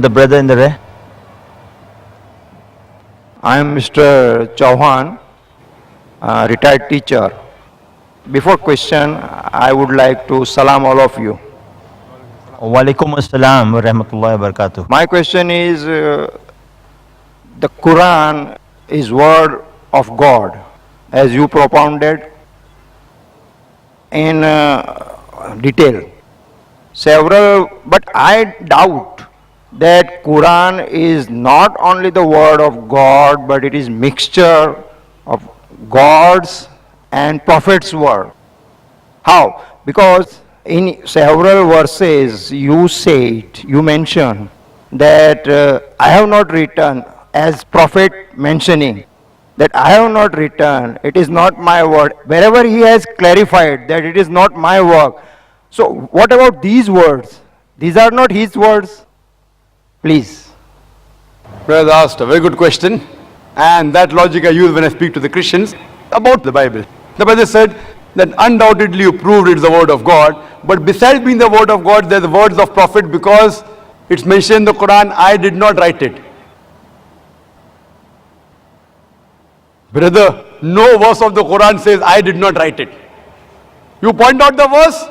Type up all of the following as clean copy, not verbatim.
The brother in the rear. I am Mr. Chauhan, retired teacher. Before question, I would like to salam all of you. Walaikum assalam wa rahmatullahi wa barakatuh. My question is, the Quran is word of God, as you propounded in detail. But I doubt that Quran is not only the word of God, but it is mixture of God's and Prophet's word. How? Because in several verses you mention that I have not written, as Prophet mentioning, that I have not written, it is not my word. Wherever he has clarified that it is not my work. So what about these words? These are not his words. Please. Brother asked a very good question, and that logic I use when I speak to the Christians about the Bible. The brother said that undoubtedly you proved it's the word of God, but besides being the word of God, they're the words of Prophet because it's mentioned in the Quran, I did not write it. Brother, no verse of the Quran says I did not write it. You point out the verse,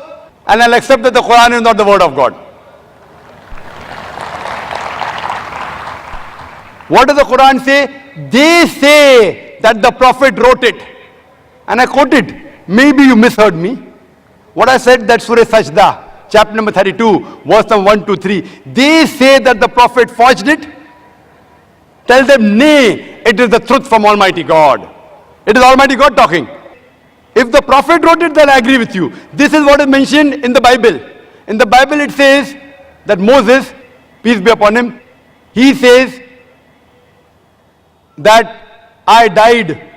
and I'll accept that the Quran is not the word of God. What does the Quran say? They say that the Prophet wrote it. And I quoted. Maybe you misheard me. What I said, that Surah Sajda, chapter number 32, verse number 1 to 3. They say that the Prophet forged it. Tell them, nay, it is the truth from Almighty God. It is Almighty God talking. If the Prophet wrote it, then I agree with you. This is what is mentioned in the Bible. In the Bible it says that Moses, peace be upon him, he says that I died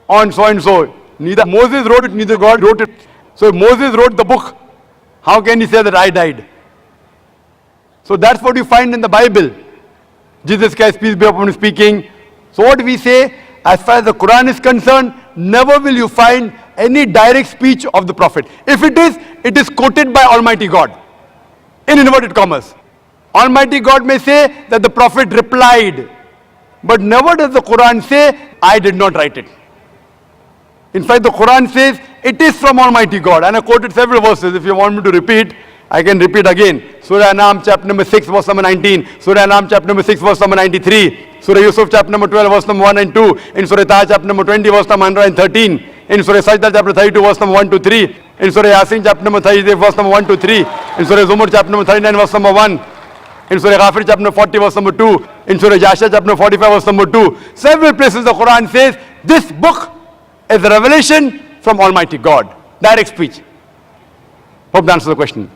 on so and so. Neither Moses wrote it, neither God wrote it. So if Moses wrote the book, how can he say that I died? So that's what you find in the Bible. Jesus Christ, peace be upon him, speaking. So what we say, as far as the Quran is concerned, never will you find any direct speech of the Prophet. If it is quoted by Almighty God, in inverted commas. Almighty God may say that the Prophet replied, but never does the Quran say, I did not write it. In fact, the Quran says, it is from Almighty God. And I quoted several verses. If you want me to repeat, I can repeat again. Surah Anam, chapter number 6, verse number 19. Surah Anam, chapter number 6, verse number 93. Surah Yusuf, chapter number 12, verse number 1 and 2. In Surah Taha, chapter number 20, verse number 113. In Surah Sajda, chapter 32, verse number 1 to 3. In Surah Yasin, chapter number 33, verse number 1 to 3. In Surah Zumur, chapter number 39, verse number 1. In Surah Ghafir, chapter number 40, verse number 2. In Surah Jasha, chapter number 45, verse number 2. Several places the Quran says, this book is a revelation from Almighty God. Direct speech. Hope that answers the question.